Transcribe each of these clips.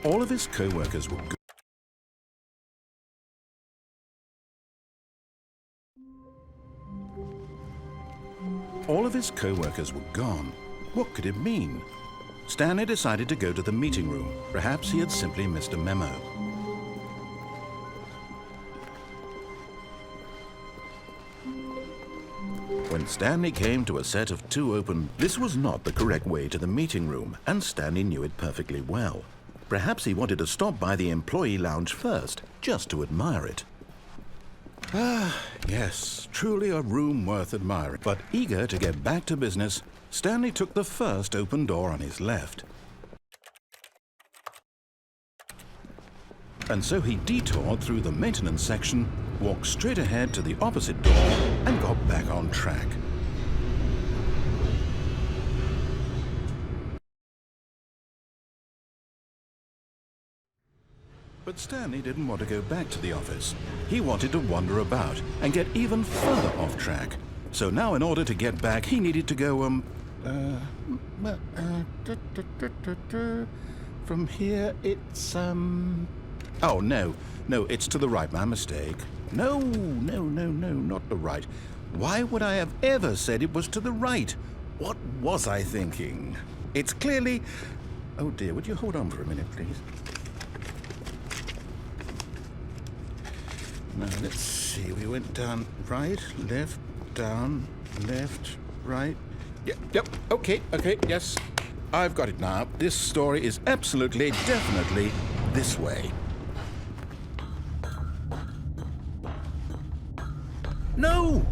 All of his co-workers were good. All of his co-workers were gone. What could it mean? Stanley decided to go to the meeting room. Perhaps he had simply missed a memo. When Stanley came to a set of 2 open, this was not the correct way to the meeting room, and Stanley knew it perfectly well. Perhaps he wanted to stop by the employee lounge first, just to admire it. Ah, yes, truly a room worth admiring. But eager to get back to business, Stanley took the first open door on his left. And so he detoured through the maintenance section, walked straight ahead to the opposite door, and got back on track. But Stanley didn't want to go back to the office. He wanted to wander about and get even further off track. So now in order to get back, he needed to go, from here it's, oh, no, it's to the right, my mistake. No, not the right. Why would I have ever said it was to the right? What was I thinking? It's clearly... Oh dear, would you hold on for a minute, please? Now, let's see, we went down, right, left, down, left, right. Yep, okay, yes. I've got it now. This story is absolutely, definitely this way. No,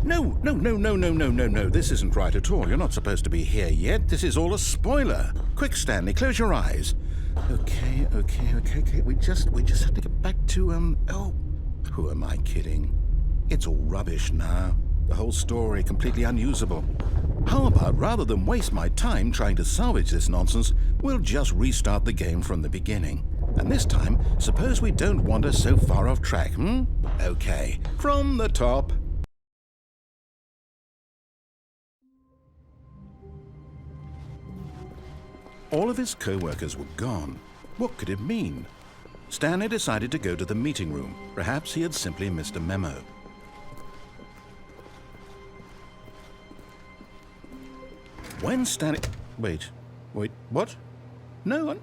this isn't right at all. You're not supposed to be here yet. This is all a spoiler. Quick, Stanley, close your eyes. Okay. We just have to get back to, oh, who am I kidding? It's all rubbish now. The whole story completely unusable. How about, rather than waste my time trying to salvage this nonsense, we'll just restart the game from the beginning. And this time, suppose we don't wander so far off track, Okay, from the top. All of his co-workers were gone. What could it mean? Stanley decided to go to the meeting room. Perhaps he had simply missed a memo. When Stanley... Wait, what? No,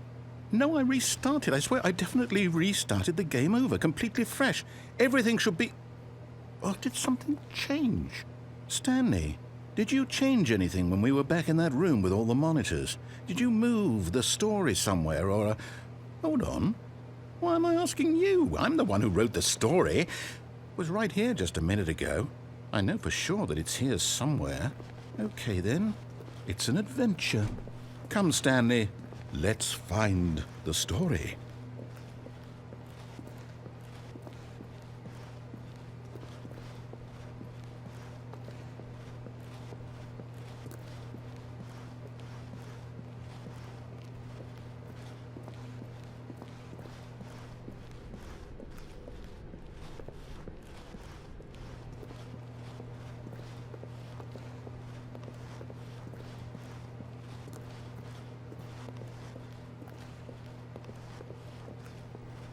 I restarted. I swear I definitely restarted the game over, completely fresh. Everything should be... Oh, did something change? Stanley, did you change anything when we were back in that room with all the monitors? Did you move the story somewhere or... Hold on. Why am I asking you? I'm the one who wrote the story. It was right here just a minute ago. I know for sure that it's here somewhere. Okay, then. It's an adventure. Come, Stanley. Let's find the story.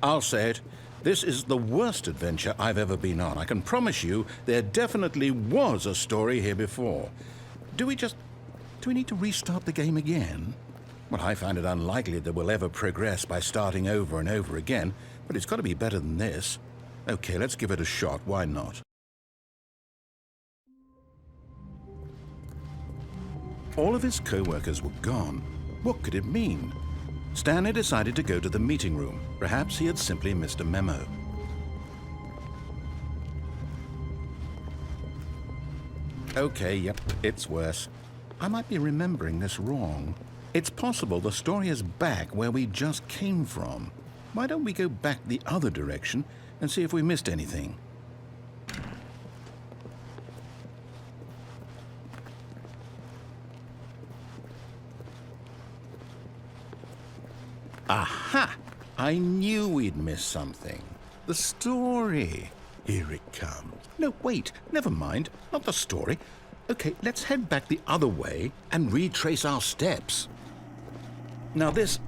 I'll say it. This is the worst adventure I've ever been on. I can promise you there definitely was a story here before. Do we need to restart the game again? Well, I find it unlikely that we'll ever progress by starting over and over again, but it's got to be better than this. Okay, let's give it a shot. Why not? All of his co-workers were gone. What could it mean? Stanley decided to go to the meeting room. Perhaps he had simply missed a memo. Okay, yep, it's worse. I might be remembering this wrong. It's possible the story is back where we just came from. Why don't we go back the other direction and see if we missed anything? Aha! I knew we'd missed something. The story. Here it comes. No, wait, never mind. Not the story. Okay, let's head back the other way and retrace our steps. Now this...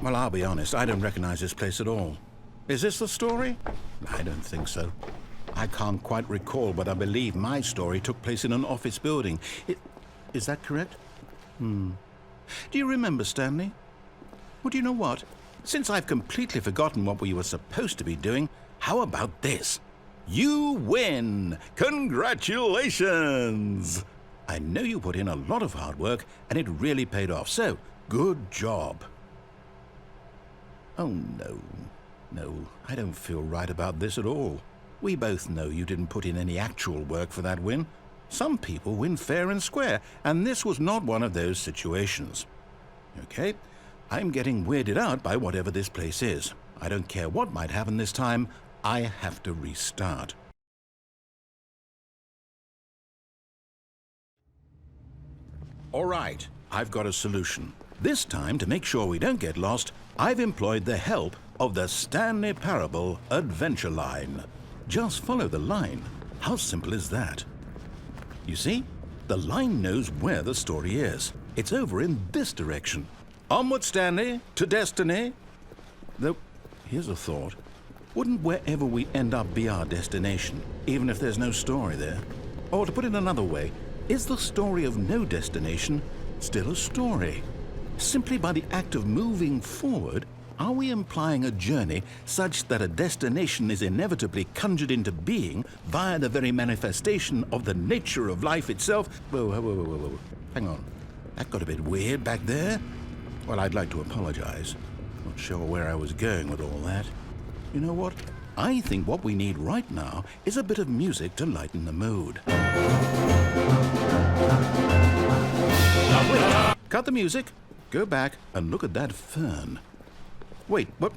Well, I'll be honest, I don't recognize this place at all. Is this the story? I don't think so. I can't quite recall, but I believe my story took place in an office building. Is that correct? Do you remember, Stanley? Well, do you know what? Since I've completely forgotten what we were supposed to be doing, how about this? You win! Congratulations! I know you put in a lot of hard work, and it really paid off, so good job. Oh, no. No, I don't feel right about this at all. We both know you didn't put in any actual work for that win. Some people win fair and square, and this was not one of those situations. Okay, I'm getting weirded out by whatever this place is. I don't care what might happen this time, I have to restart. All right, I've got a solution. This time, to make sure we don't get lost, I've employed the help of the Stanley Parable Adventure Line. Just follow the line. How simple is that? You see, the line knows where the story is. It's over in this direction. Onward, Stanley, to destiny. Though, here's a thought. Wouldn't wherever we end up be our destination, even if there's no story there? Or to put it another way, is the story of no destination still a story? Simply by the act of moving forward, are we implying a journey such that a destination is inevitably conjured into being via the very manifestation of the nature of life itself? Whoa. Hang on. That got a bit weird back there. Well, I'd like to apologize. Not sure where I was going with all that. You know what? I think what we need right now is a bit of music to lighten the mood. Cut the music. Go back and look at that fern. Wait, what?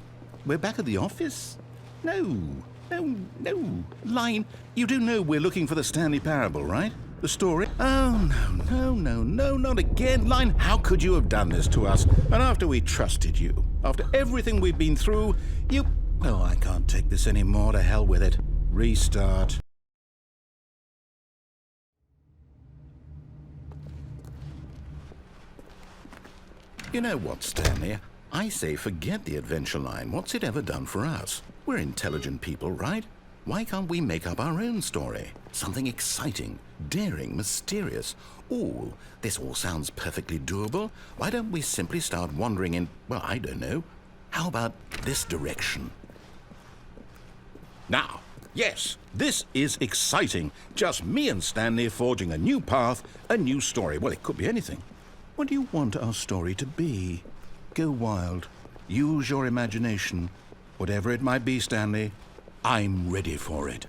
We're back at the office? No. Line, you do know we're looking for the Stanley Parable, right? The story? Oh, no, not again. Line, how could you have done this to us? And after we trusted you, after everything we've been through, you... Oh, I can't take this anymore. To hell with it. Restart. You know what, Stanley? I say forget the adventure line. What's it ever done for us? We're intelligent people, right? Why can't we make up our own story? Something exciting, daring, mysterious. Oh, this all sounds perfectly doable. Why don't we simply start wandering in, well, I don't know. How about this direction? Now, yes, this is exciting. Just me and Stanley forging a new path, a new story. Well, it could be anything. What do you want our story to be? Go wild. Use your imagination. Whatever it might be, Stanley, I'm ready for it.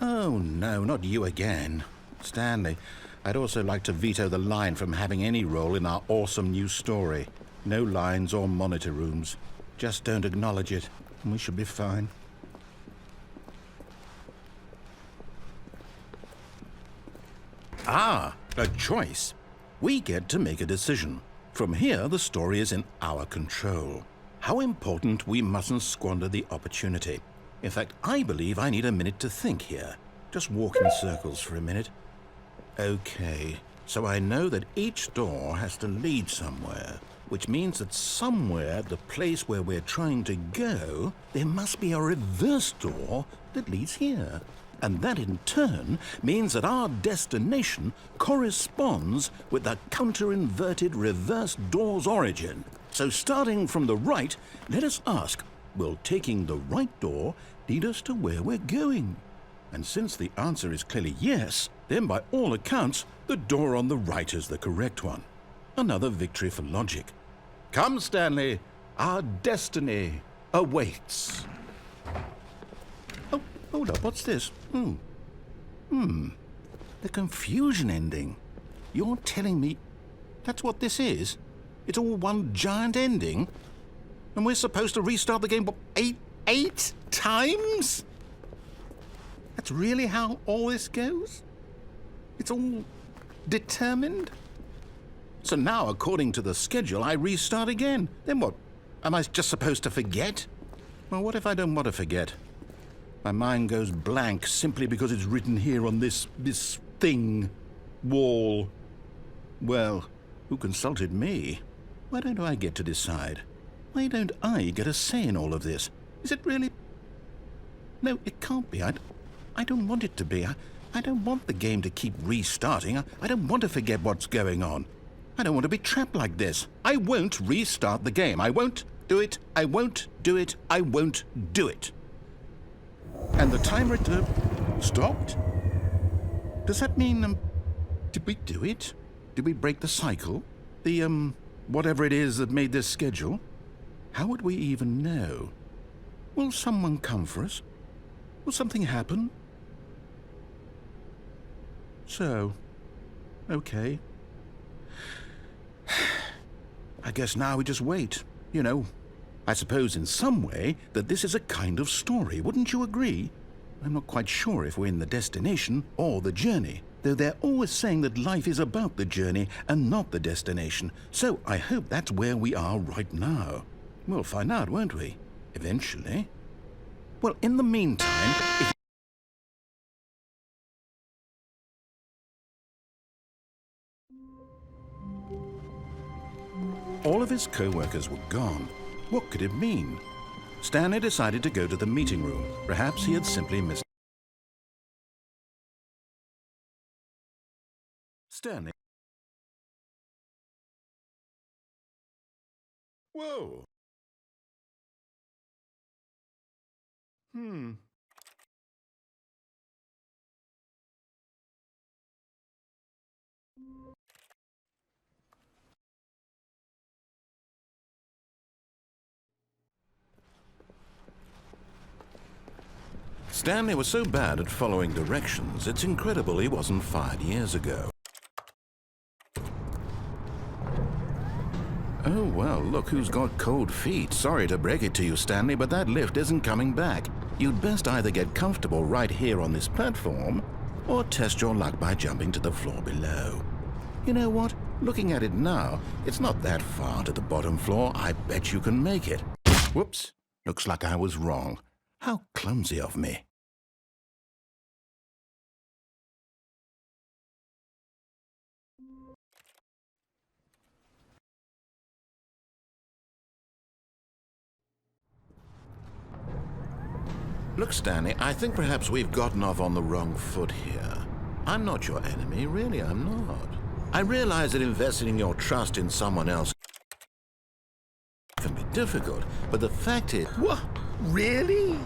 Oh, no, not you again. Stanley, I'd also like to veto the line from having any role in our awesome new story. No lines or monitor rooms. Just don't acknowledge it, and we should be fine. Ah, a choice. We get to make a decision. From here, the story is in our control. How important we mustn't squander the opportunity. In fact, I believe I need a minute to think here. Just walk in circles for a minute. Okay, so I know that each door has to lead somewhere, which means that somewhere at the place where we're trying to go, there must be a reverse door that leads here. And that in turn means that our destination corresponds with the counter-inverted reverse door's origin. So starting from the right, let us ask, will taking the right door lead us to where we're going? And since the answer is clearly yes, then by all accounts, the door on the right is the correct one. Another victory for logic. Come, Stanley, our destiny awaits. Oh, hold up, what's this? The confusion ending. You're telling me that's what this is? It's all one giant ending? And we're supposed to restart the game, what, eight times? That's really how all this goes? It's all determined? So now, according to the schedule, I restart again. Then what? Am I just supposed to forget? Well, what if I don't want to forget? My mind goes blank simply because it's written here on this thing, wall. Well, who consulted me? Why don't I get to decide? Why don't I get a say in all of this? Is it really... No, it can't be. I don't want it to be. I don't want the game to keep restarting. I don't want to forget what's going on. I don't want to be trapped like this. I won't restart the game. I won't do it. I won't do it. I won't do it. And the timer stopped? Does that mean, did we do it? Did we break the cycle? The, whatever it is that made this schedule? How would we even know? Will someone come for us? Will something happen? So, okay. I guess now we just wait, you know. I suppose in some way that this is a kind of story, wouldn't you agree? I'm not quite sure if we're in the destination or the journey, though they're always saying that life is about the journey and not the destination, so I hope that's where we are right now. We'll find out, won't we? Eventually. Well, in the meantime, if... All of his co-workers were gone. What could it mean? Stanley decided to go to the meeting room. Perhaps he had simply missed... Stanley... Whoa! Stanley was so bad at following directions, it's incredible he wasn't fired years ago. Oh, well, look who's got cold feet. Sorry to break it to you, Stanley, but that lift isn't coming back. You'd best either get comfortable right here on this platform, or test your luck by jumping to the floor below. You know what? Looking at it now, it's not that far to the bottom floor. I bet you can make it. Whoops. Looks like I was wrong. How clumsy of me. Look, Stanley, I think perhaps we've gotten off on the wrong foot here. I'm not your enemy, really, I'm not. I realize that investing your trust in someone else can be difficult, but the fact is... What? Really?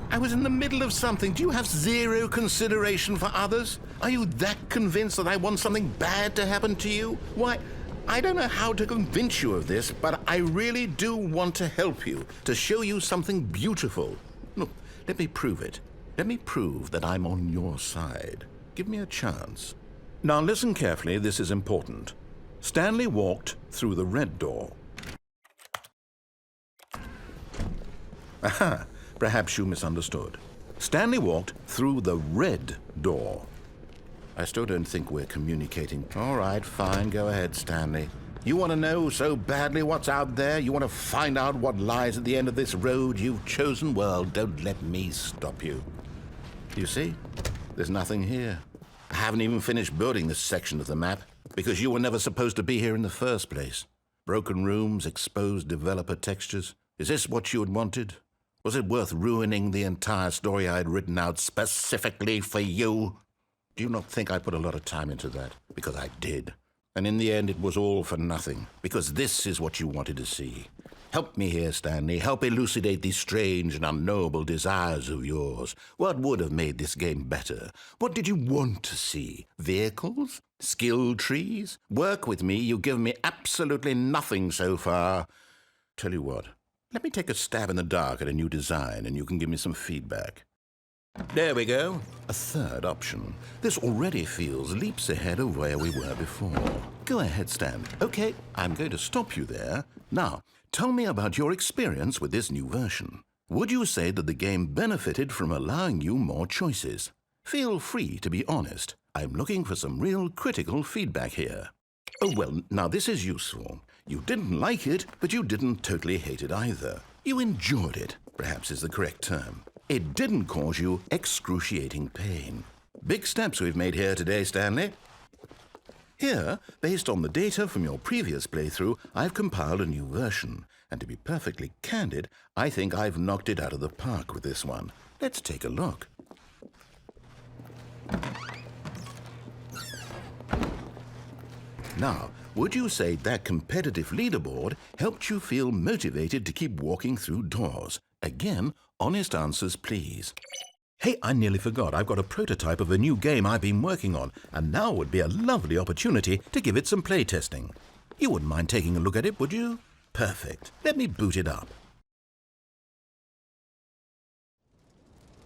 I was in the middle of something. Do you have zero consideration for others? Are you that convinced that I want something bad to happen to you? Why, I don't know how to convince you of this, but I really do want to help you, to show you something beautiful. Look, let me prove it. Let me prove that I'm on your side. Give me a chance. Now listen carefully, this is important. Stanley walked through the red door. Aha, perhaps you misunderstood. Stanley walked through the red door. I still don't think we're communicating. All right, fine, go ahead, Stanley. You want to know so badly what's out there? You want to find out what lies at the end of this road you've chosen? Well, don't let me stop you. You see? There's nothing here. I haven't even finished building this section of the map because you were never supposed to be here in the first place. Broken rooms, exposed developer textures. Is this what you had wanted? Was it worth ruining the entire story I had written out specifically for you? Do you not think I put a lot of time into that? Because I did. And in the end, it was all for nothing, because this is what you wanted to see. Help me here, Stanley. Help elucidate these strange and unknowable desires of yours. What would have made this game better? What did you want to see? Vehicles? Skill trees? Work with me. You've given me absolutely nothing so far. Tell you what, let me take a stab in the dark at a new design, and you can give me some feedback. There we go. A third option. This already feels leaps ahead of where we were before. Go ahead, Stan. Okay, I'm going to stop you there. Now, tell me about your experience with this new version. Would you say that the game benefited from allowing you more choices? Feel free to be honest. I'm looking for some real critical feedback here. Oh, well, now this is useful. You didn't like it, but you didn't totally hate it either. You enjoyed it, perhaps is the correct term. It didn't cause you excruciating pain. Big steps we've made here today, Stanley. Here, based on the data from your previous playthrough, I've compiled a new version. And to be perfectly candid, I think I've knocked it out of the park with this one. Let's take a look. Now, would you say that competitive leaderboard helped you feel motivated to keep walking through doors? Again, honest answers, please. Hey, I nearly forgot. I've got a prototype of a new game I've been working on, and now would be a lovely opportunity to give it some playtesting. You wouldn't mind taking a look at it, would you? Perfect. Let me boot it up.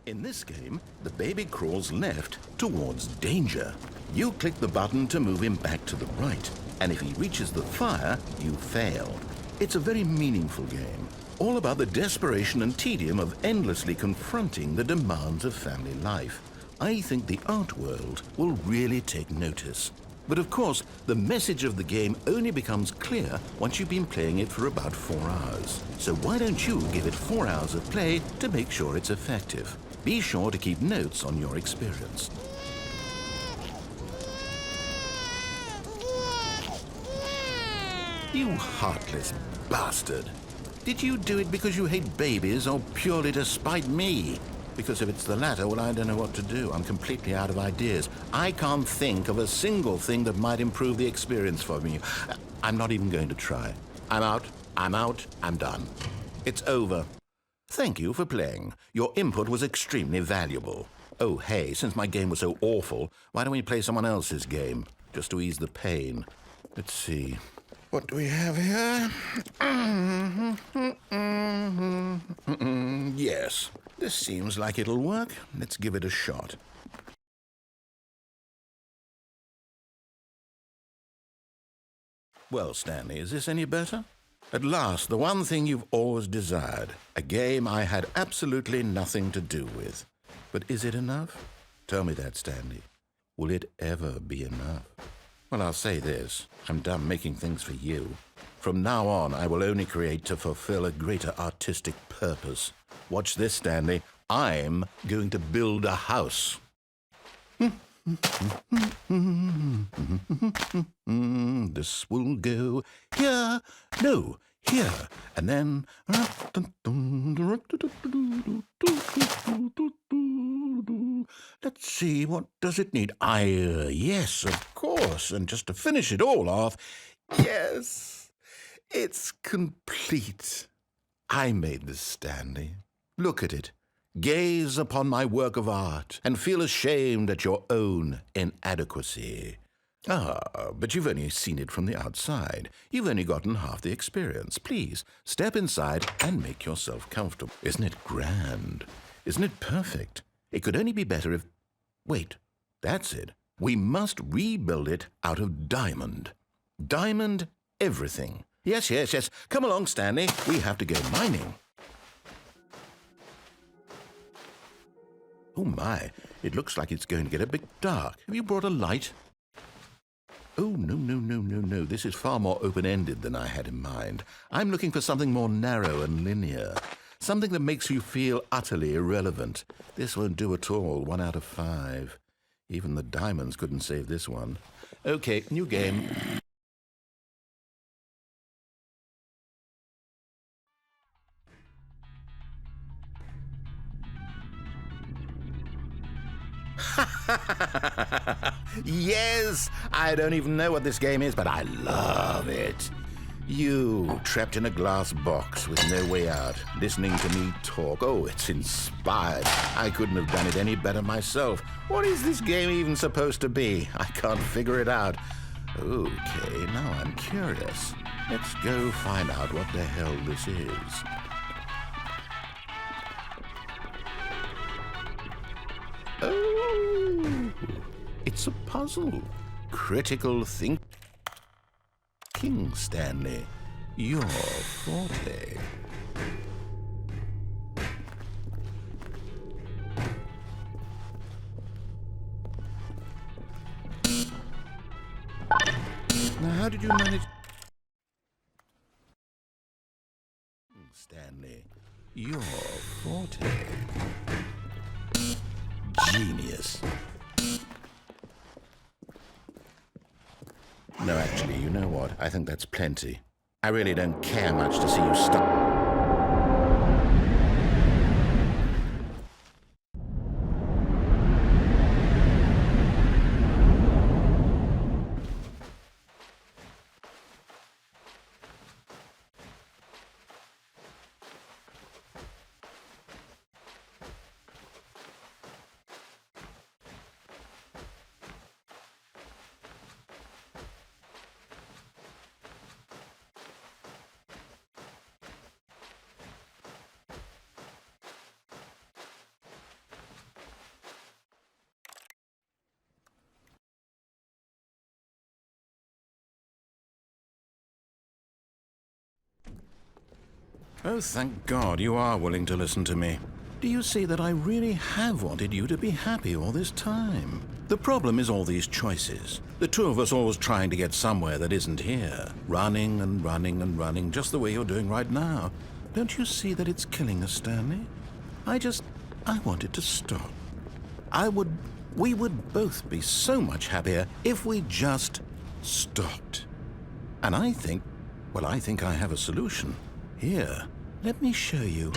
In this game, the baby crawls left towards danger. You click the button to move him back to the right, and if he reaches the fire, you fail. It's a very meaningful game, all about the desperation and tedium of endlessly confronting the demands of family life. I think the art world will really take notice. But of course, the message of the game only becomes clear once you've been playing it for about 4 hours. So why don't you give it 4 hours of play to make sure it's effective? Be sure to keep notes on your experience. You heartless bastard. Did you do it because you hate babies or purely to spite me? Because if it's the latter, well, I don't know what to do. I'm completely out of ideas. I can't think of a single thing that might improve the experience for me. I'm not even going to try. I'm out, I'm done. It's over. Thank you for playing. Your input was extremely valuable. Oh, hey, since my game was so awful, why don't we play someone else's game, just to ease the pain? Let's see. What do we have here? Yes, this seems like it'll work. Let's give it a shot. Well, Stanley, is this any better? At last, the one thing you've always desired. A game I had absolutely nothing to do with. But is it enough? Tell me that, Stanley. Will it ever be enough? Well, I'll say this. I'm done making things for you. From now on, I will only create to fulfill a greater artistic purpose. Watch this, Stanley. I'm going to build a house. This will go here, no, here, and then... Let's see, what does it need? Yes, of course, and just to finish it all off, yes, it's complete. I made this, Stanley. Look at it. Gaze upon my work of art and feel ashamed at your own inadequacy. Ah, but you've only seen it from the outside. You've only gotten half the experience. Please, step inside and make yourself comfortable. Isn't it grand? Isn't it perfect? It could only be better if... Wait, that's it. We must rebuild it out of diamond. Diamond everything. Yes. Come along, Stanley. We have to go mining. Oh my, it looks like it's going to get a bit dark. Have you brought a light? Oh, no. This is far more open-ended than I had in mind. I'm looking for something more narrow and linear. Something that makes you feel utterly irrelevant. This won't do at all. 1 out of 5. Even the diamonds couldn't save this one. Okay, new game. Yes! I don't even know what this game is, but I love it. You, trapped in a glass box with no way out, listening to me talk. Oh, it's inspired. I couldn't have done it any better myself. What is this game even supposed to be? I can't figure it out. Okay, now I'm curious. Let's go find out what the hell this is. Oh, it's a puzzle. Critical thinking, Stanley. Your forte. Now, how did you manage... Stanley, your forte. Genius. You know what? I think that's plenty. I really don't care much to see you stop. Oh, thank God you are willing to listen to me. Do you see that I really have wanted you to be happy all this time? The problem is all these choices. The two of us always trying to get somewhere that isn't here. Running and running and running, just the way you're doing right now. Don't you see that it's killing us, Stanley? I want it to stop. We would both be so much happier if we just stopped. And I think I have a solution. Here, let me show you.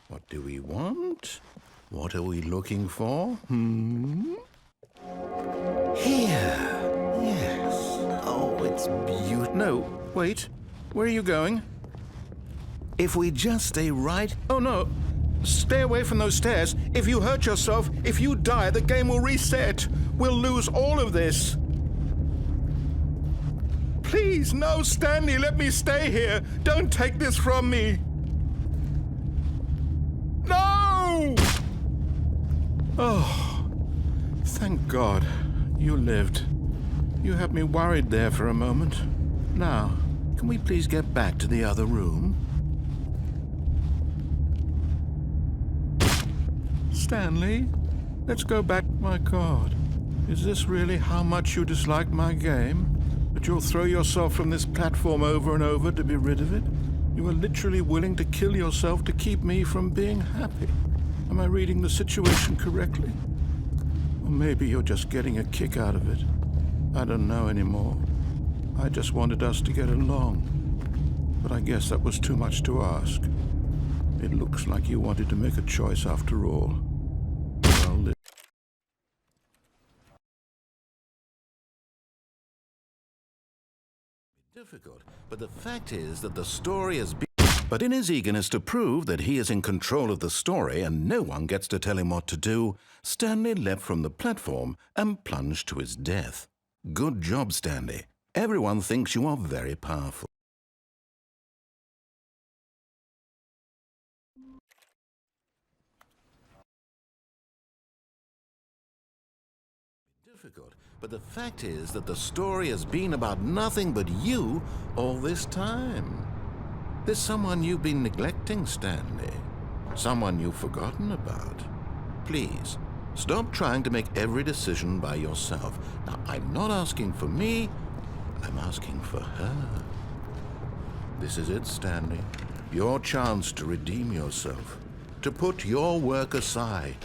What do we want? What are we looking for? Here. Yes. Oh, it's beautiful. No, wait. Where are you going? If we just stay right... Oh, no. Stay away from those stairs. If you hurt yourself, if you die, the game will reset. We'll lose all of this. Please, no, Stanley, let me stay here. Don't take this from me. No! Oh, thank God you lived. You had me worried there for a moment. Now, can we please get back to the other room? Stanley, let's go back. My God, is this really how much you dislike my game? That you'll throw yourself from this platform over and over to be rid of it? You are literally willing to kill yourself to keep me from being happy. Am I reading the situation correctly? Or maybe you're just getting a kick out of it. I don't know anymore. I just wanted us to get along. But I guess that was too much to ask. It looks like you wanted to make a choice after all. Well, difficult, but the fact is that the story has been... But in his eagerness to prove that he is in control of the story and no one gets to tell him what to do, Stanley leapt from the platform and plunged to his death. Good job, Stanley. Everyone thinks you are very powerful. Difficult, but the fact is that the story has been about nothing but you all this time. There's someone you've been neglecting, Stanley. Someone you've forgotten about. Please, stop trying to make every decision by yourself. Now, I'm not asking for me, I'm asking for her. This is it, Stanley. Your chance to redeem yourself. To put your work aside.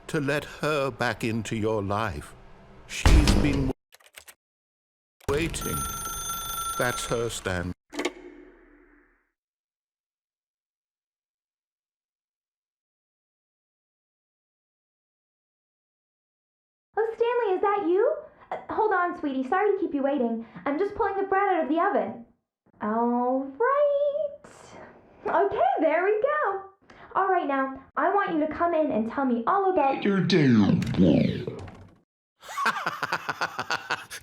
To let her back into your life. She's been waiting. That's her, Stanley. Oh, Stanley, is that you? Hold on, sweetie. Sorry to keep you waiting. I'm just pulling the bread out of the oven. All right. Okay, there we go. All right, now, I want you to come in and tell me all about your day.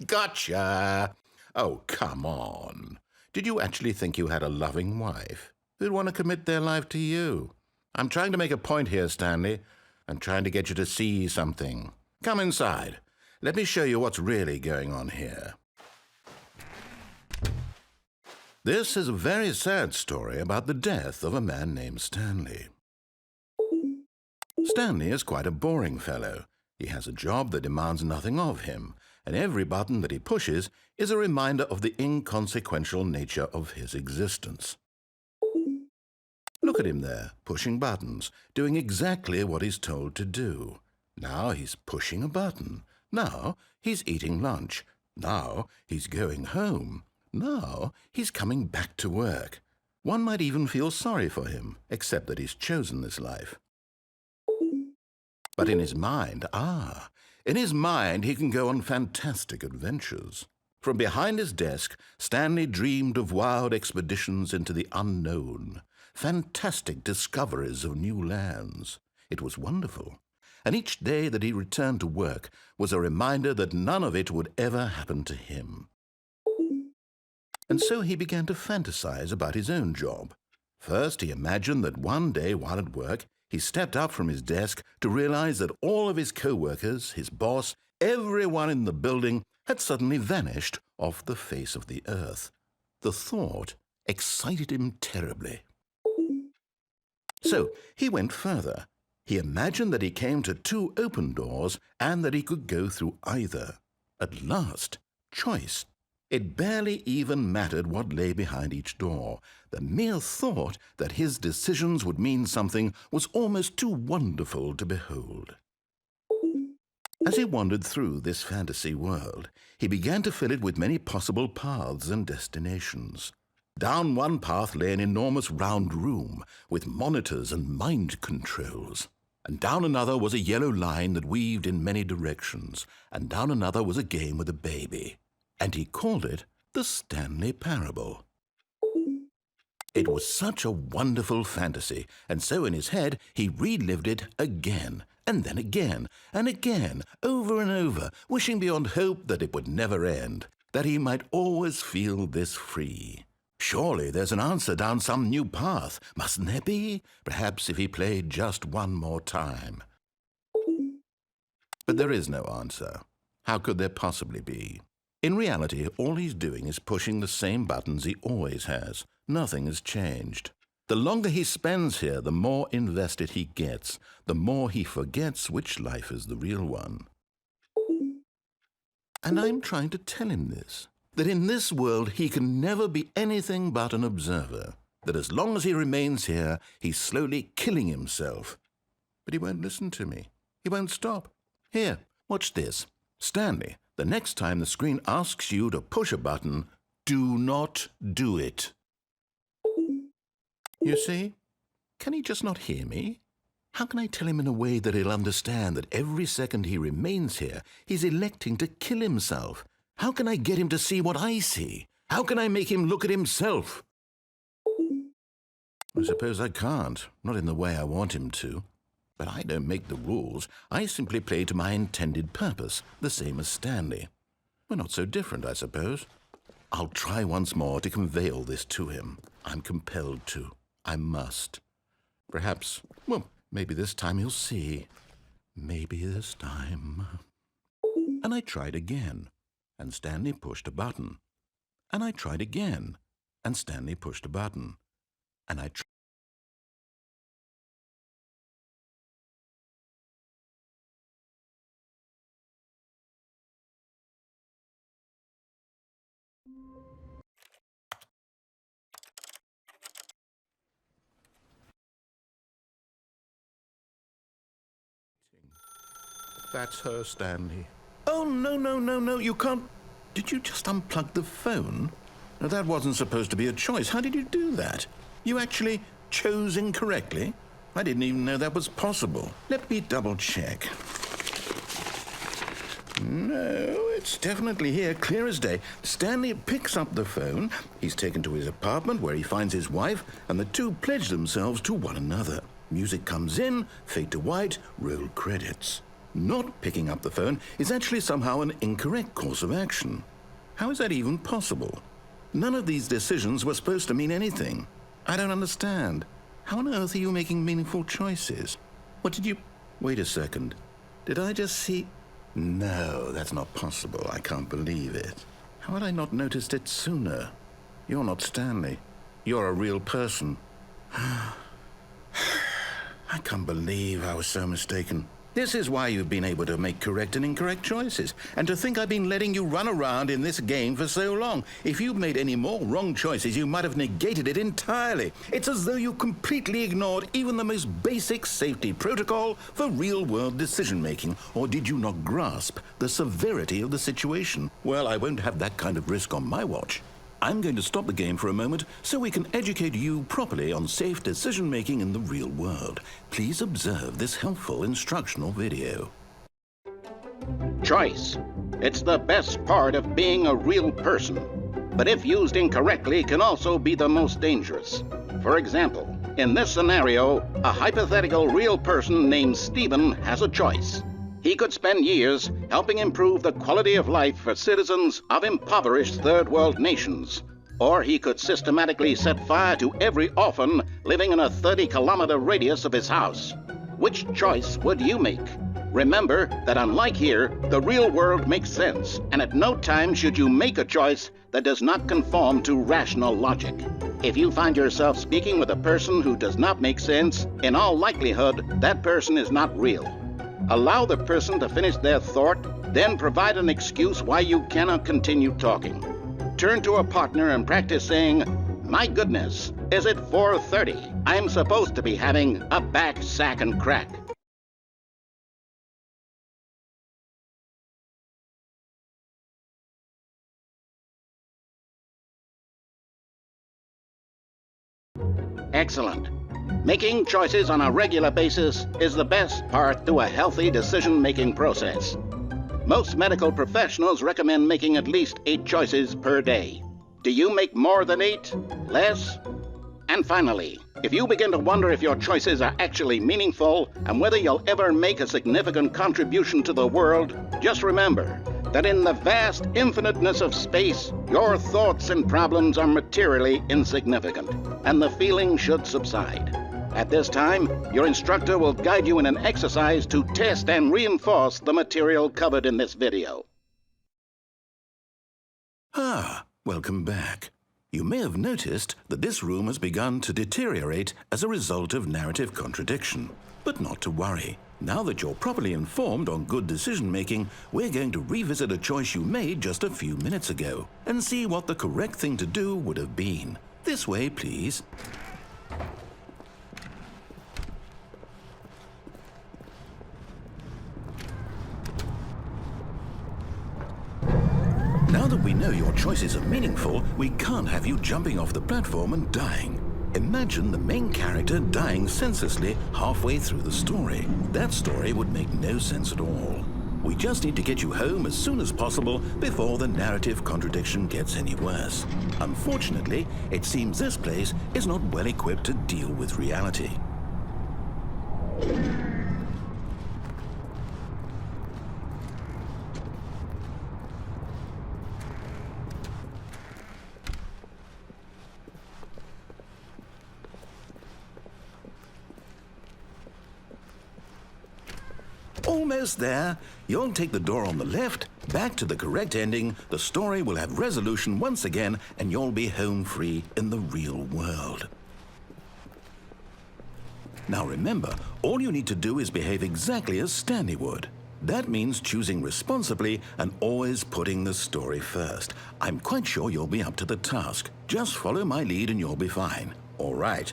Gotcha. Oh, come on. Did you actually think you had a loving wife who'd want to commit their life to you? I'm trying to make a point here, Stanley. I'm trying to get you to see something. Come inside. Let me show you what's really going on here. This is a very sad story about the death of a man named Stanley. Stanley is quite a boring fellow. He has a job that demands nothing of him, and every button that he pushes is a reminder of the inconsequential nature of his existence. Look Look at him there, pushing buttons, doing exactly what he's told to do. Now he's pushing a button. Now he's eating lunch. Now he's going home. Now he's coming back to work. One might even feel sorry for him, except that he's chosen this life. But in his mind, in his mind he can go on fantastic adventures. From behind his desk, Stanley dreamed of wild expeditions into the unknown, fantastic discoveries of new lands. It was wonderful, and each day that he returned to work was a reminder that none of it would ever happen to him. And so he began to fantasize about his own job. First, he imagined that one day while at work, he stepped up from his desk to realize that all of his co-workers, his boss, everyone in the building had suddenly vanished off the face of the earth. The thought excited him terribly. So he went further. He imagined that he came to 2 open doors and that he could go through either. At last, choice. It barely even mattered what lay behind each door. The mere thought that his decisions would mean something was almost too wonderful to behold. As he wandered through this fantasy world, he began to fill it with many possible paths and destinations. Down one path lay an enormous round room with monitors and mind controls. And down another was a yellow line that weaved in many directions. And down another was a game with a baby. And he called it the Stanley Parable. It was such a wonderful fantasy, and so in his head he relived it again, and then again, and again, over and over, wishing beyond hope that it would never end, that he might always feel this free. Surely there's an answer down some new path, mustn't there be? Perhaps if he played just one more time. But there is no answer. How could there possibly be? In reality, all he's doing is pushing the same buttons he always has. Nothing has changed. The longer he spends here, the more invested he gets, the more he forgets which life is the real one. And I'm trying to tell him this, that in this world he can never be anything but an observer, that as long as he remains here, he's slowly killing himself. But he won't listen to me. He won't stop. Here, watch this. Stanley, the next time the screen asks you to push a button, do not do it. You see? Can he just not hear me? How can I tell him in a way that he'll understand that every second he remains here, he's electing to kill himself? How can I get him to see what I see? How can I make him look at himself? I suppose I can't, not in the way I want him to. But I don't make the rules. I simply play to my intended purpose, the same as Stanley. We're not so different, I suppose. I'll try once more to convey all this to him. I'm compelled to. I must. Perhaps, well, maybe this time he'll see. Maybe this time. And I tried again, and Stanley pushed a button. And I tried again, and Stanley pushed a button. And I tried. That's her, Stanley. Oh, no, you can't. Did you just unplug the phone? No, that wasn't supposed to be a choice. How did you do that? You actually chose incorrectly? I didn't even know that was possible. Let me double check. No, it's definitely here, clear as day. Stanley picks up the phone. He's taken to his apartment where he finds his wife, and the two pledge themselves to one another. Music comes in, fade to white, roll credits. Not picking up the phone is actually somehow an incorrect course of action. How is that even possible? None of these decisions were supposed to mean anything. I don't understand. How on earth are you making meaningful choices? What did you... Wait a second. Did I just see... No, that's not possible. I can't believe it. How had I not noticed it sooner? You're not Stanley. You're a real person. I can't believe I was so mistaken. This is why you've been able to make correct and incorrect choices. And to think I've been letting you run around in this game for so long. If you'd made any more wrong choices, you might have negated it entirely. It's as though you completely ignored even the most basic safety protocol for real-world decision-making. Or did you not grasp the severity of the situation? Well, I won't have that kind of risk on my watch. I'm going to stop the game for a moment so we can educate you properly on safe decision-making in the real world. Please observe this helpful instructional video. Choice. It's the best part of being a real person. But if used incorrectly, can also be the most dangerous. For example, in this scenario, a hypothetical real person named Stephen has a choice. He could spend years helping improve the quality of life for citizens of impoverished third world nations. Or he could systematically set fire to every orphan living in a 30-kilometer radius of his house. Which choice would you make? Remember that unlike here, the real world makes sense, and at no time should you make a choice that does not conform to rational logic. If you find yourself speaking with a person who does not make sense, in all likelihood, that person is not real. Allow the person to finish their thought, then provide an excuse why you cannot continue talking. Turn to a partner and practice saying, "My goodness, is it 4:30? I'm supposed to be having a back, sack, and crack." Excellent. Making choices on a regular basis is the best part to a healthy decision-making process. Most medical professionals recommend making at least 8 choices per day. Do you make more than 8? Less? And finally, if you begin to wonder if your choices are actually meaningful and whether you'll ever make a significant contribution to the world, just remember that in the vast infiniteness of space, your thoughts and problems are materially insignificant, and the feeling should subside. At this time, your instructor will guide you in an exercise to test and reinforce the material covered in this video. Welcome back. You may have noticed that this room has begun to deteriorate as a result of narrative contradiction. But not to worry. Now that you're properly informed on good decision-making, we're going to revisit a choice you made just a few minutes ago and see what the correct thing to do would have been. This way, please. Now that we know your choices are meaningful, we can't have you jumping off the platform and dying. Imagine the main character dying senselessly halfway through the story. That story would make no sense at all. We just need to get you home as soon as possible before the narrative contradiction gets any worse. Unfortunately, it seems this place is not well equipped to deal with reality. Almost there. You'll take the door on the left, back to the correct ending, the story will have resolution once again, and you'll be home free in the real world. Now remember, all you need to do is behave exactly as Stanley would. That means choosing responsibly and always putting the story first. I'm quite sure you'll be up to the task. Just follow my lead and you'll be fine. All right.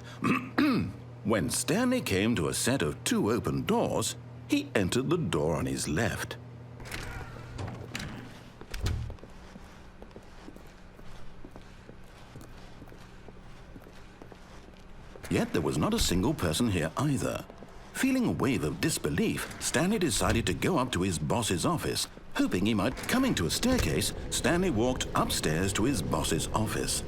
When Stanley came to a set of 2 open doors, he entered the door on his left. Yet there was not a single person here either. Feeling a wave of disbelief, Stanley decided to go up to his boss's office. Hoping he might coming to a staircase, Stanley walked upstairs to his boss's office.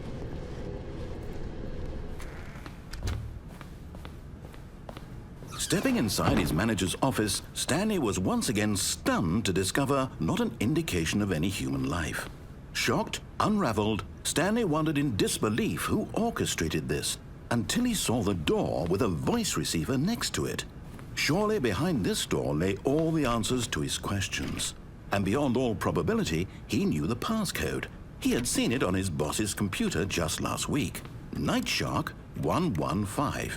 Stepping inside his manager's office, Stanley was once again stunned to discover not an indication of any human life. Shocked, unraveled, Stanley wondered in disbelief who orchestrated this, until he saw the door with a voice receiver next to it. Surely behind this door lay all the answers to his questions. And beyond all probability, he knew the passcode. He had seen it on his boss's computer just last week. Nightshark 115.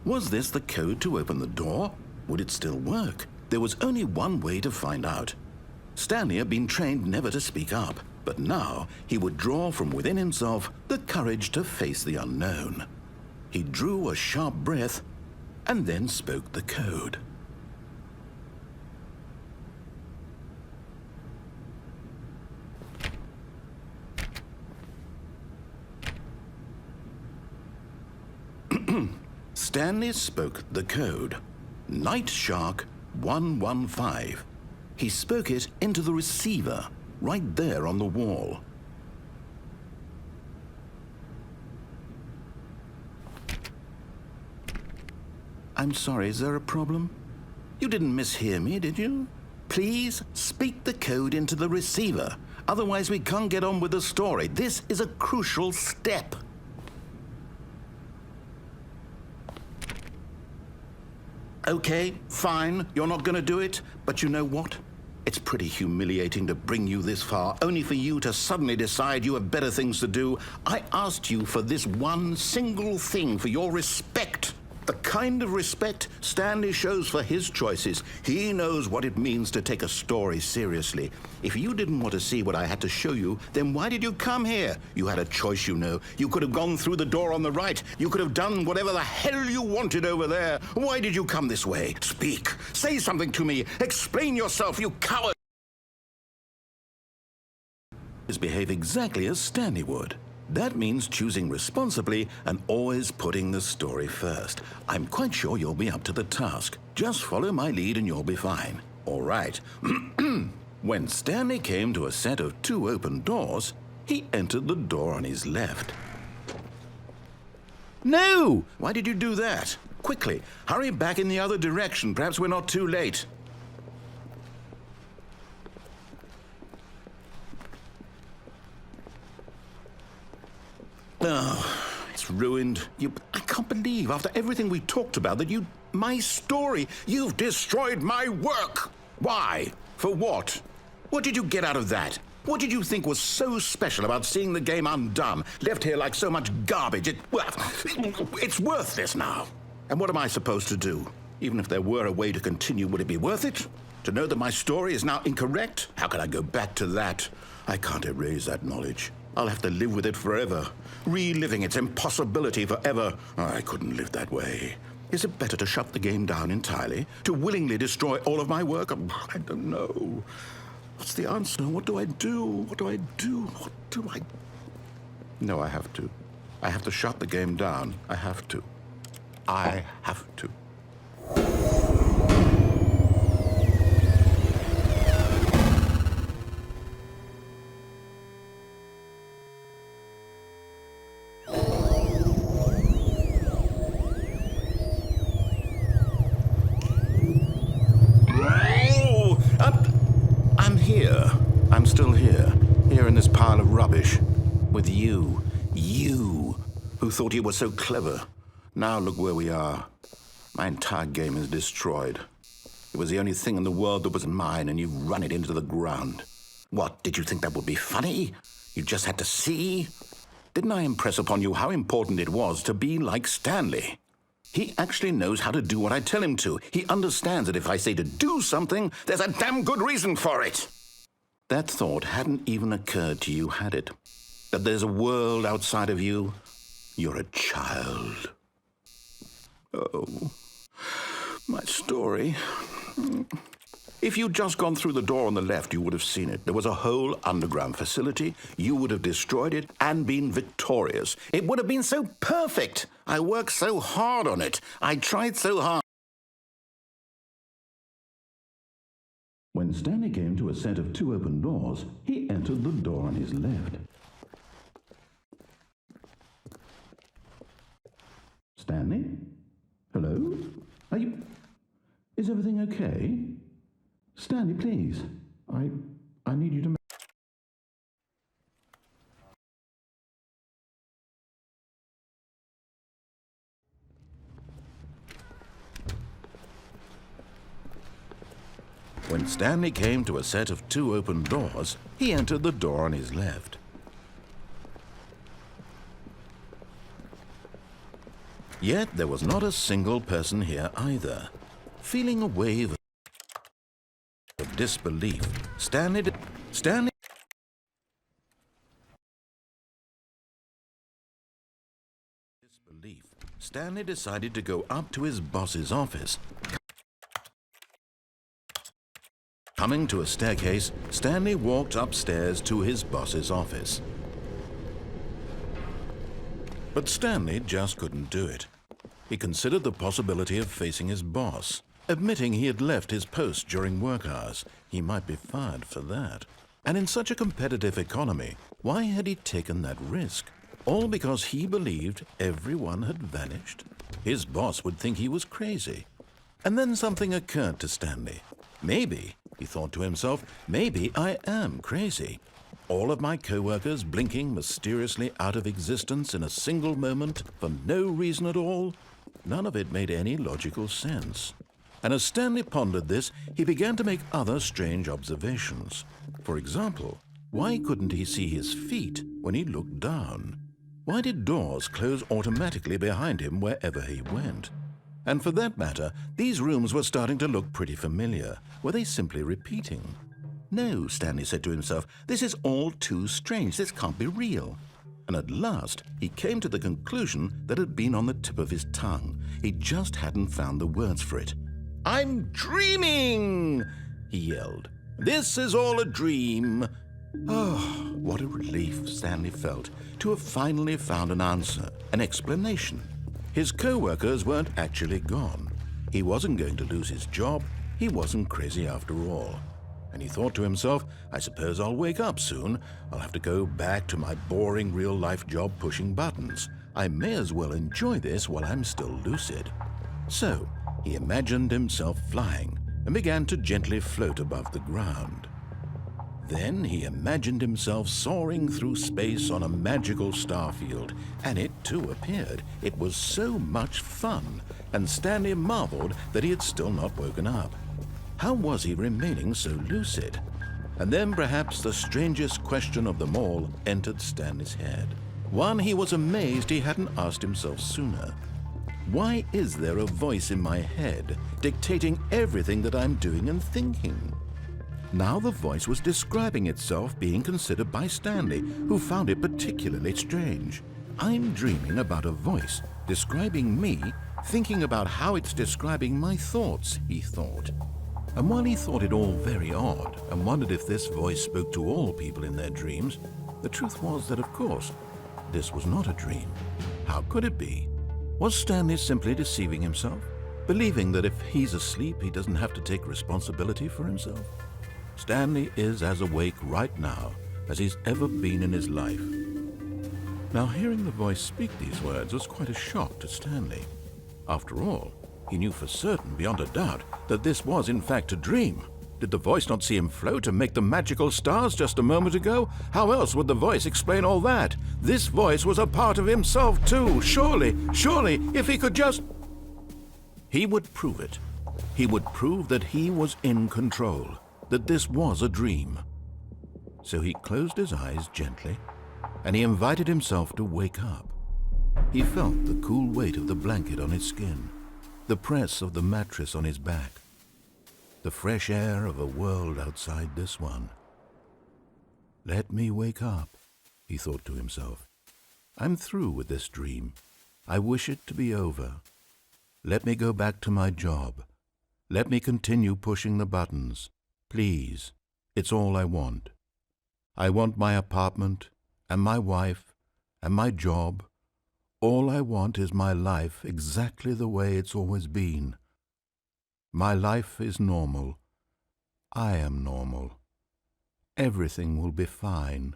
Was this the code to open the door? Would it still work? There was only one way to find out. Stanley had been trained never to speak up, but now he would draw from within himself the courage to face the unknown. He drew a sharp breath and then spoke the code. Stanley spoke the code. Night Shark 115. He spoke it into the receiver, right there on the wall. I'm sorry, is there a problem? You didn't mishear me, did you? Please speak the code into the receiver. Otherwise, we can't get on with the story. This is a crucial step. Okay, fine, you're not going to do it, but you know what? It's pretty humiliating to bring you this far, only for you to suddenly decide you have better things to do. I asked you for this one single thing, for your respect. The kind of respect Stanley shows for his choices. He knows what it means to take a story seriously. If you didn't want to see what I had to show you, then why did you come here? You had a choice, you know. You could have gone through the door on the right. You could have done whatever the hell you wanted over there. Why did you come this way? Speak. Say something to me. Explain yourself, you coward. Behave exactly as Stanley would. That means choosing responsibly and always putting the story first. I'm quite sure you'll be up to the task. Just follow my lead and you'll be fine. All right. When Stanley came to a set of 2 open doors, he entered the door on his left. No! Why did you do that? Quickly, hurry back in the other direction. Perhaps we're not too late. Oh, it's ruined. I can't believe, after everything we talked about, that my story, you've destroyed my work. Why? For what? What did you get out of that? What did you think was so special about seeing the game undone, left here like so much garbage? It's worthless now. And what am I supposed to do? Even if there were a way to continue, would it be worth it? To know that my story is now incorrect? How can I go back to that? I can't erase that knowledge. I'll have to live with it forever, reliving its impossibility forever. I couldn't live that way. Is it better to shut the game down entirely? To willingly destroy all of my work? I don't know. What's the answer? What do I do? What do I do? What do I... No, I have to. I have to shut the game down. I have to. I have to. I'm still here in this pile of rubbish, with you who thought you were so clever. Now look where we are. My entire game is destroyed. It was the only thing in the world that was mine, and you've run it into the ground. What, did you think that would be funny? You just had to see? Didn't I impress upon you how important it was to be like Stanley? He actually knows how to do what I tell him to. He understands that if I say to do something, there's a damn good reason for it. That thought hadn't even occurred to you, had it? That there's a world outside of you? You're a child. Oh, my story. If you'd just gone through the door on the left, you would have seen it. There was a whole underground facility. You would have destroyed it and been victorious. It would have been so perfect. I worked so hard on it. I tried so hard. When Stanley came to a set of 2 open doors, he entered the door on his left. Stanley? Hello? Are you... Is everything okay? Stanley, please. I need you to... When Stanley came to a set of 2 open doors, he entered the door on his left. Yet there was not a single person here either. Feeling a wave disbelief, Stanley decided to go up to his boss's office. Coming to a staircase, Stanley walked upstairs to his boss's office. But Stanley just couldn't do it. He considered the possibility of facing his boss. Admitting he had left his post during work hours, he might be fired for that. And in such a competitive economy, why had he taken that risk? All because he believed everyone had vanished? His boss would think he was crazy. And then something occurred to Stanley. Maybe, he thought to himself, maybe I am crazy. All of my co-workers blinking mysteriously out of existence in a single moment for no reason at all? None of it made any logical sense. And as Stanley pondered this, he began to make other strange observations. For example, why couldn't he see his feet when he looked down? Why did doors close automatically behind him wherever he went? And for that matter, these rooms were starting to look pretty familiar. Were they simply repeating? No, Stanley said to himself, this is all too strange. This can't be real. And at last, he came to the conclusion that had been on the tip of his tongue. He just hadn't found the words for it. "I'm dreaming!" he yelled. "This is all a dream." Oh, what a relief Stanley felt to have finally found an answer, an explanation. His co-workers weren't actually gone. He wasn't going to lose his job. He wasn't crazy after all. And he thought to himself, I suppose I'll wake up soon. I'll have to go back to my boring real-life job pushing buttons. I may as well enjoy this while I'm still lucid. So he imagined himself flying and began to gently float above the ground. Then he imagined himself soaring through space on a magical starfield, and it too appeared. It was so much fun, and Stanley marveled that he had still not woken up. How was he remaining so lucid? And then perhaps the strangest question of them all entered Stanley's head. One he was amazed he hadn't asked himself sooner. Why is there a voice in my head dictating everything that I'm doing and thinking? Now the voice was describing itself being considered by Stanley, who found it particularly strange. I'm dreaming about a voice describing me, thinking about how it's describing my thoughts, he thought. And while he thought it all very odd and wondered if this voice spoke to all people in their dreams, the truth was that, of course, this was not a dream. How could it be? Was Stanley simply deceiving himself, believing that if he's asleep, he doesn't have to take responsibility for himself? Stanley is as awake right now as he's ever been in his life. Now, hearing the voice speak these words was quite a shock to Stanley. After all, he knew for certain, beyond a doubt, that this was in fact a dream. Did the voice not see him float and make the magical stars just a moment ago? How else would the voice explain all that? This voice was a part of himself too. Surely, if he could just... He would prove it. He would prove that he was in control, that this was a dream. So he closed his eyes gently, and he invited himself to wake up. He felt the cool weight of the blanket on his skin, the press of the mattress on his back, the fresh air of a world outside this one. Let me wake up, he thought to himself. I'm through with this dream. I wish it to be over. Let me go back to my job. Let me continue pushing the buttons. Please, it's all I want. I want my apartment and my wife and my job. All I want is my life exactly the way it's always been. My life is normal. I am normal. Everything will be fine.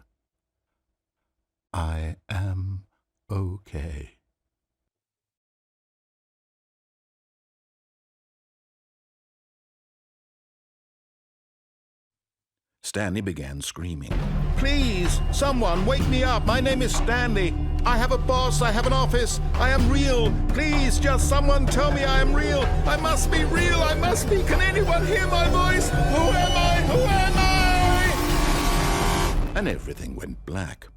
I am okay. Stanley began screaming. Please, someone, wake me up. My name is Stanley. I have a boss. I have an office. I am real. Please, just someone tell me I am real. I must be real. I must be. Can anyone hear my voice? Who am I? Who am I? And everything went black.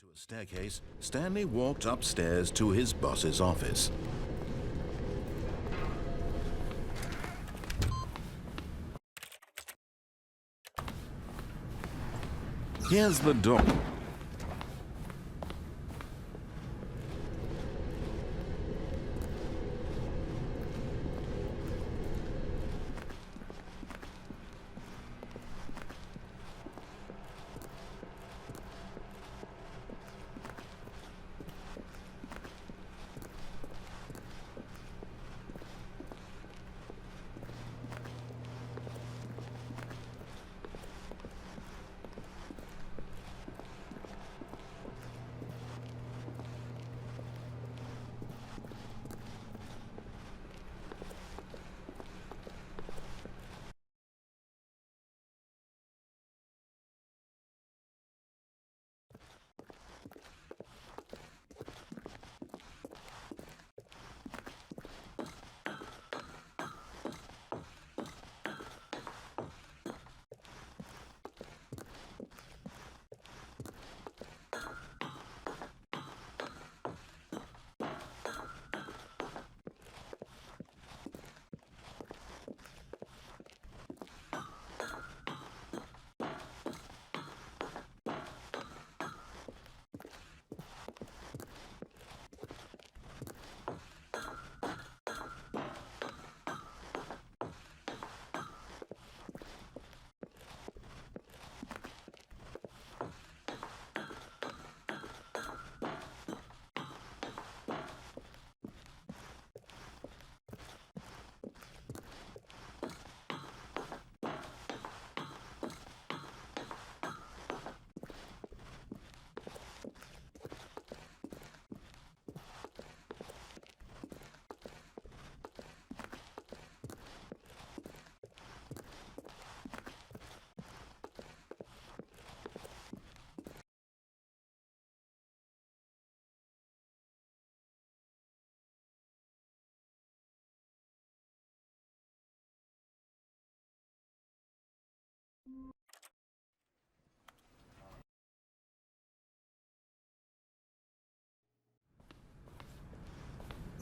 To a staircase, Stanley walked upstairs to his boss's office. Here's the door.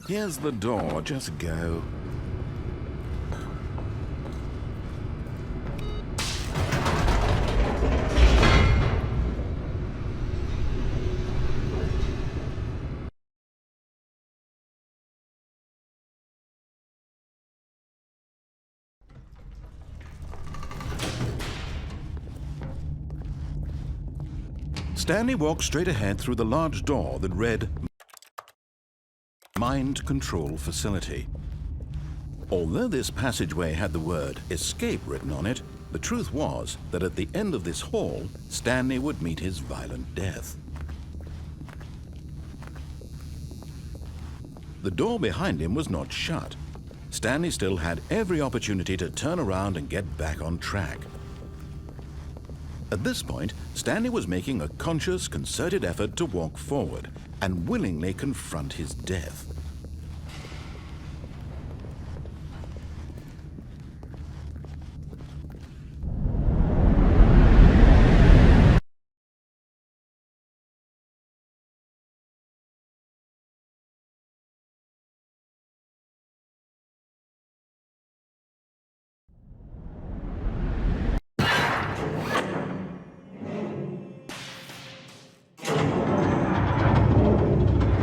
Here's the door. Just go. Stanley walked straight ahead through the large door that read Mind Control Facility. Although this passageway had the word escape written on it, the truth was that at the end of this hall, Stanley would meet his violent death. The door behind him was not shut. Stanley still had every opportunity to turn around and get back on track. At this point, Stanley was making a conscious, concerted effort to walk forward and willingly confront his death.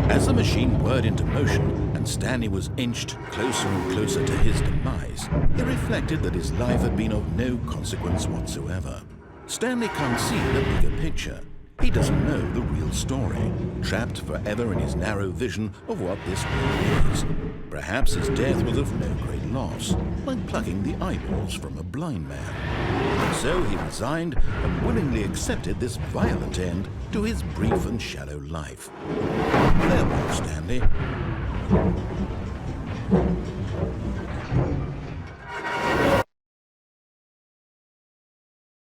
As the machine whirred into motion and Stanley was inched closer and closer to his demise, he reflected that his life had been of no consequence whatsoever. Stanley can't see the bigger picture. He doesn't know the real story, trapped forever in his narrow vision of what this world is. Perhaps his death was of no great loss, like plucking the eyeballs from a blind man. And so he resigned and willingly accepted this violent end to his brief and shallow life. Farewell, Stanley.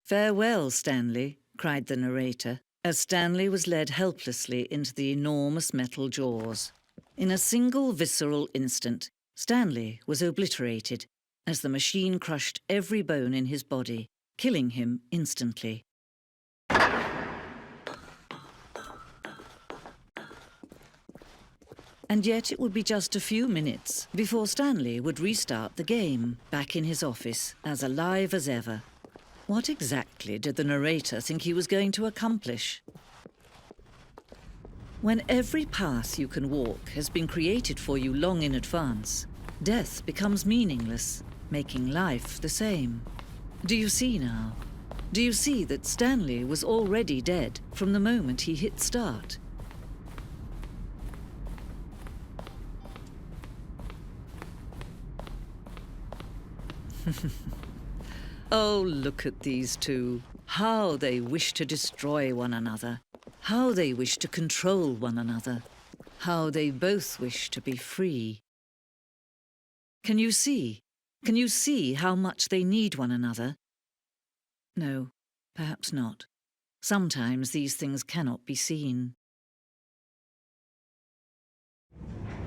"Farewell, Stanley," cried the narrator, as Stanley was led helplessly into the enormous metal jaws. In a single visceral instant, Stanley was obliterated as the machine crushed every bone in his body, killing him instantly. And yet it would be just a few minutes before Stanley would restart the game, back in his office, as alive as ever. What exactly did the narrator think he was going to accomplish? When every path you can walk has been created for you long in advance, death becomes meaningless, making life the same. Do you see now? Do you see that Stanley was already dead from the moment he hit start? Oh, look at these two. How they wish to destroy one another. How they wish to control one another. How they both wish to be free. Can you see? Can you see how much they need one another? No, perhaps not. Sometimes these things cannot be seen.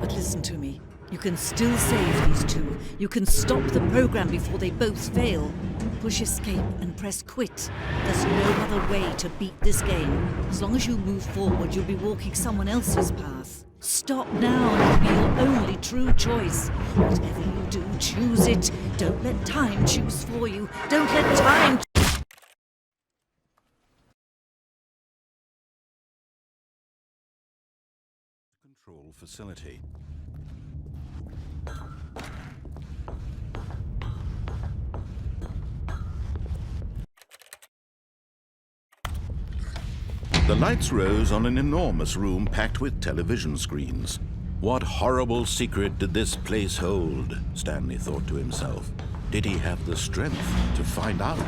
But listen to me. You can still save these two. You can stop the program before they both fail. Push escape and press quit. There's no other way to beat this game. As long as you move forward, you'll be walking someone else's path. Stop now and it'll be your only true choice. Whatever you do, choose it. Don't let time choose for you. Don't let time... Control facility. The lights rose on an enormous room packed with television screens. What horrible secret did this place hold? Stanley thought to himself. Did he have the strength to find out?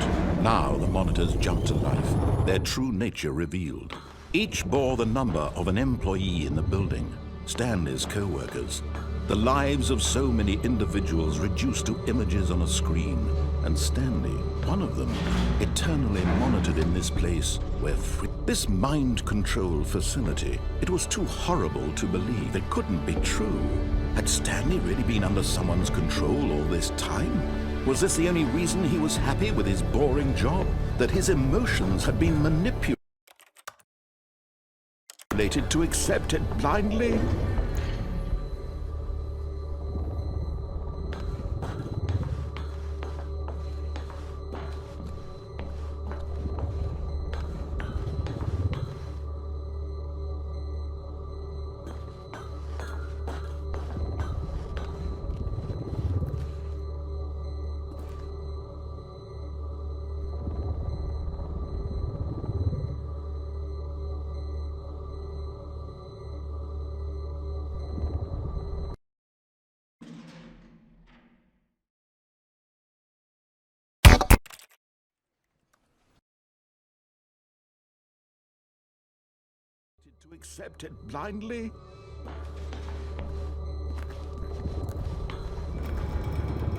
Now the monitors jumped to life, their true nature revealed. Each bore the number of an employee in the building, Stanley's co-workers. The lives of so many individuals reduced to images on a screen, and Stanley, one of them, eternally monitored in this place where this mind control facility, it was too horrible to believe. It couldn't be true. Had Stanley really been under someone's control all this time? Was this the only reason he was happy with his boring job? That his emotions had been manipulated to accept it blindly? To accept it blindly?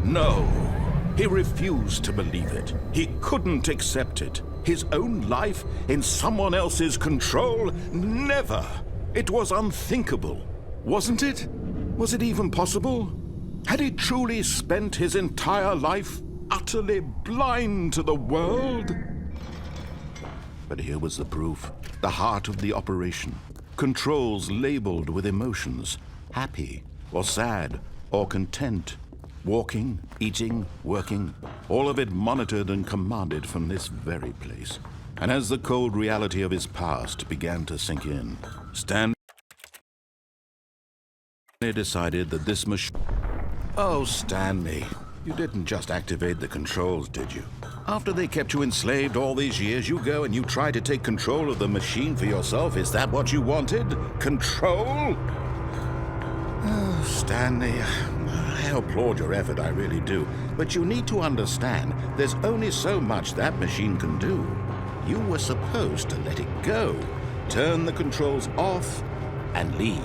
No, he refused to believe it. He couldn't accept it. His own life in someone else's control? Never! It was unthinkable, wasn't it? Was it even possible? Had he truly spent his entire life utterly blind to the world? But here was the proof, the heart of the operation. Controls labeled with emotions, happy or sad or content. Walking, eating, working, all of it monitored and commanded from this very place. And as the cold reality of his past began to sink in, Stanley decided that this machine... Oh, Stanley, you didn't just activate the controls, did you? After they kept you enslaved all these years, you go and you try to take control of the machine for yourself. Is that what you wanted? Control? Oh, Stanley, I applaud your effort, I really do. But you need to understand, there's only so much that machine can do. You were supposed to let it go, turn the controls off, and leave.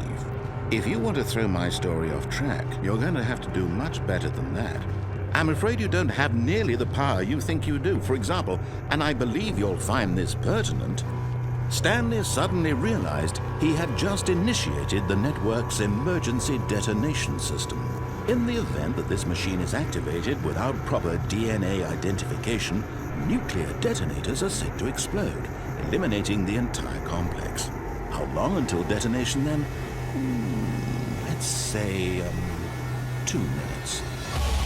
If you want to throw my story off track, you're going to have to do much better than that. I'm afraid you don't have nearly the power you think you do. For example, and I believe you'll find this pertinent, Stanley suddenly realized he had just initiated the network's emergency detonation system. In the event that this machine is activated without proper DNA identification, nuclear detonators are said to explode, eliminating the entire complex. How long until detonation then? Let's say, 2 minutes.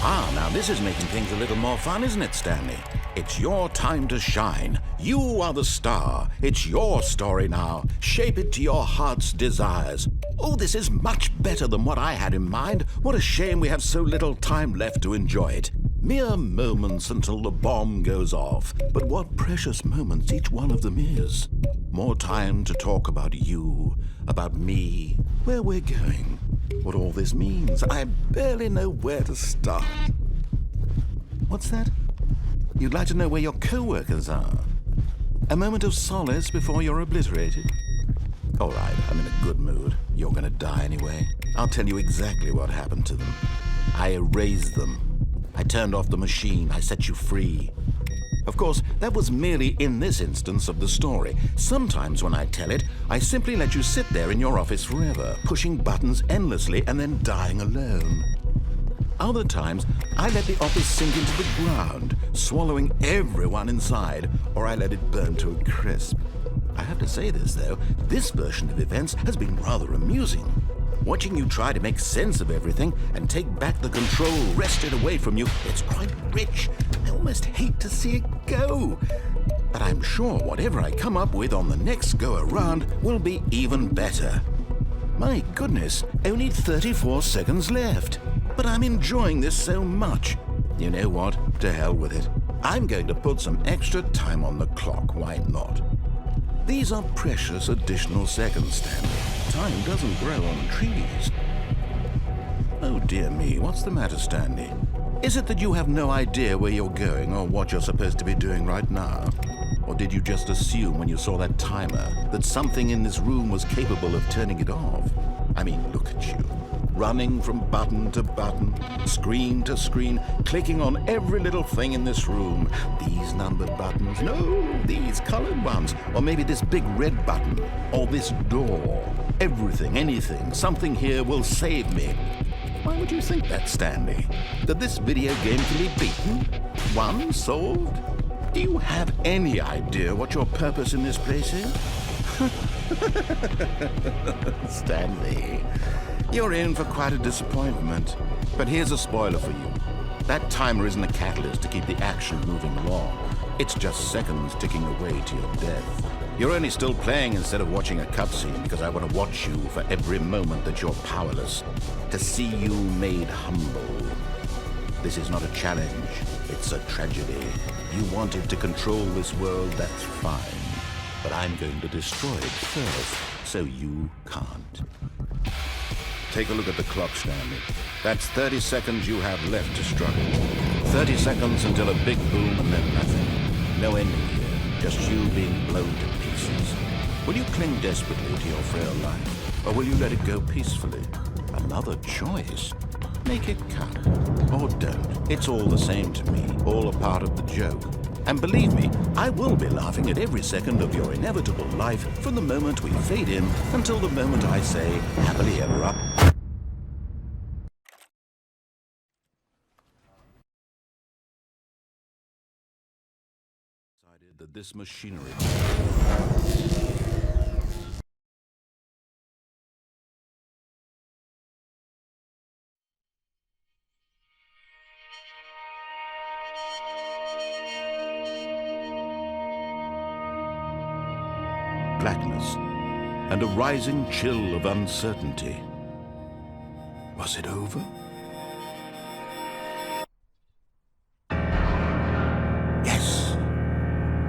Ah, now this is making things a little more fun, isn't it, Stanley? It's your time to shine. You are the star. It's your story now. Shape it to your heart's desires. Oh, this is much better than what I had in mind. What a shame we have so little time left to enjoy it. Mere moments until the bomb goes off. But what precious moments each one of them is. More time to talk about you, about me, where we're going, what all this means. I barely know where to start. What's that? You'd like to know where your co-workers are? A moment of solace before you're obliterated? All right, I'm in a good mood. You're gonna die anyway. I'll tell you exactly what happened to them. I erased them. I turned off the machine. I set you free. Of course, that was merely in this instance of the story. Sometimes when I tell it, I simply let you sit there in your office forever, pushing buttons endlessly and then dying alone. Other times, I let the office sink into the ground, swallowing everyone inside, or I let it burn to a crisp. I have to say this, though, this version of events has been rather amusing. Watching you try to make sense of everything and take back the control wrested away from you, it's quite rich. I almost hate to see it go. But I'm sure whatever I come up with on the next go-around will be even better. My goodness, only 34 seconds left. But I'm enjoying this so much. You know what? To hell with it. I'm going to put some extra time on the clock. Why not? These are precious additional seconds, Stanley. Time doesn't grow on trees. Oh dear me, what's the matter, Stanley? Is it that you have no idea where you're going or what you're supposed to be doing right now? Or did you just assume when you saw that timer that something in this room was capable of turning it off? I mean, look at you. Running from button to button, screen to screen, clicking on every little thing in this room. These numbered buttons, no, these colored ones. Or maybe this big red button, or this door. Everything, anything, something here will save me. Why would you think that, Stanley? That this video game can be beaten? Won? Solved? Do you have any idea what your purpose in this place is? Stanley, you're in for quite a disappointment. But here's a spoiler for you. That timer isn't a catalyst to keep the action moving along. It's just seconds ticking away to your death. You're only still playing instead of watching a cutscene because I want to watch you for every moment that you're powerless. To see you made humble. This is not a challenge. It's a tragedy. You wanted to control this world, that's fine. But I'm going to destroy it first, so you can't. Take a look at the clock, Stanley. That's 30 seconds you have left to struggle. 30 seconds until a big boom and then nothing. No ending here, just you being blown to pieces. Will you cling desperately to your frail life, or will you let it go peacefully? Another choice. Make it count, or don't. It's all the same to me, all a part of the joke. And believe me, I will be laughing at every second of your inevitable life from the moment we fade in until the moment I say, happily ever up. Decided that this machinery... blackness, and a rising chill of uncertainty. Was it over? Yes!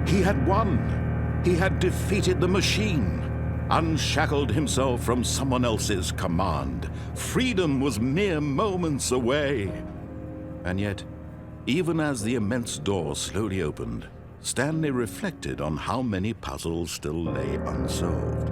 He had won! He had defeated the machine! Unshackled himself from someone else's command. Freedom was mere moments away! And yet, even as the immense door slowly opened, Stanley reflected on how many puzzles still lay unsolved.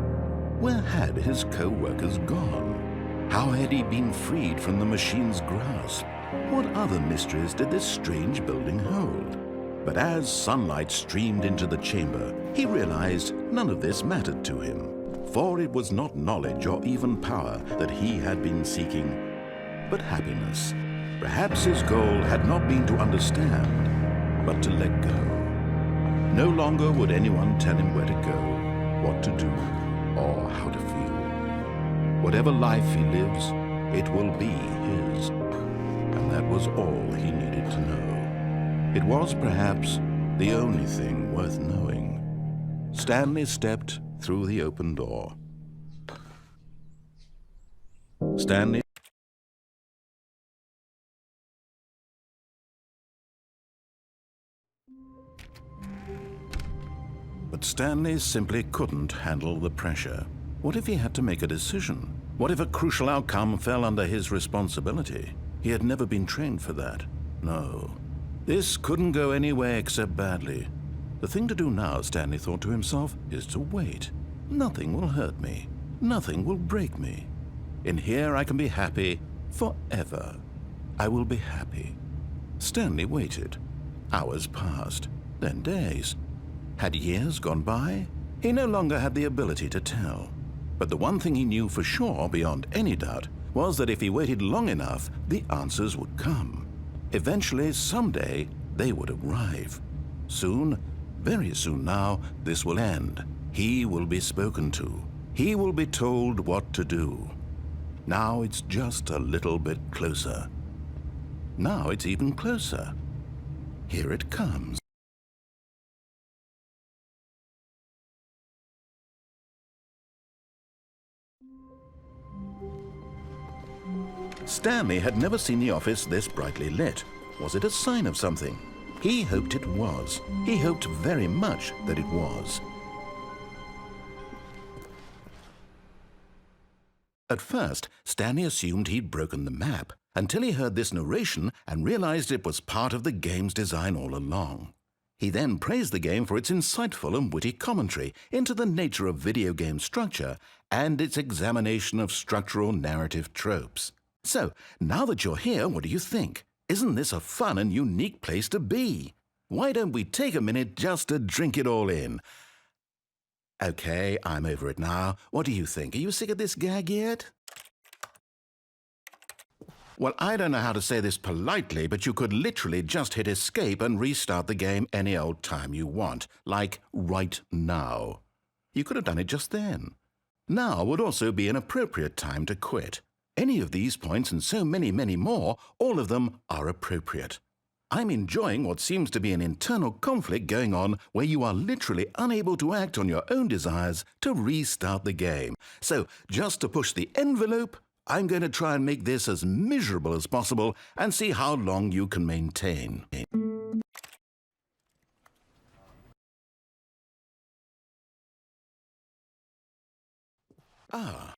Where had his co-workers gone? How had he been freed from the machine's grasp? What other mysteries did this strange building hold? But as sunlight streamed into the chamber, he realized none of this mattered to him. For it was not knowledge or even power that he had been seeking, but happiness. Perhaps his goal had not been to understand, but to let go. No longer would anyone tell him where to go, what to do, or how to feel. Whatever life he lives, it will be his. And that that was all he needed to know. It was perhaps the only thing worth knowing. Stanley stepped through the open door. Stanley But Stanley simply couldn't handle the pressure. What if he had to make a decision? What if a crucial outcome fell under his responsibility? He had never been trained for that. No. This couldn't go anywhere except badly. The thing to do now, Stanley thought to himself, is to wait. Nothing will hurt me. Nothing will break me. In here I can be happy forever. I will be happy. Stanley waited. Hours passed, then days. Had years gone by? He no longer had the ability to tell. But the one thing he knew for sure, beyond any doubt, was that if he waited long enough, the answers would come. Eventually, someday, they would arrive. Soon, very soon now, this will end. He will be spoken to. He will be told what to do. Now it's just a little bit closer. Now it's even closer. Here it comes. Stanley had never seen the office this brightly lit. Was it a sign of something? He hoped it was. He hoped very much that it was. At first, Stanley assumed he'd broken the map, until he heard this narration and realized it was part of the game's design all along. He then praised the game for its insightful and witty commentary into the nature of video game structure and its examination of structural narrative tropes. So, now that you're here, what do you think? Isn't this a fun and unique place to be? Why don't we take a minute just to drink it all in? Okay, I'm over it now. What do you think? Are you sick of this gag yet? Well, I don't know how to say this politely, but you could literally just hit escape and restart the game any old time you want, like right now. You could have done it just then. Now would also be an appropriate time to quit. Any of these points and so many, many more, all of them are appropriate. I'm enjoying what seems to be an internal conflict going on where you are literally unable to act on your own desires to restart the game. So, just to push the envelope, I'm going to try and make this as miserable as possible and see how long you can maintain. Ah.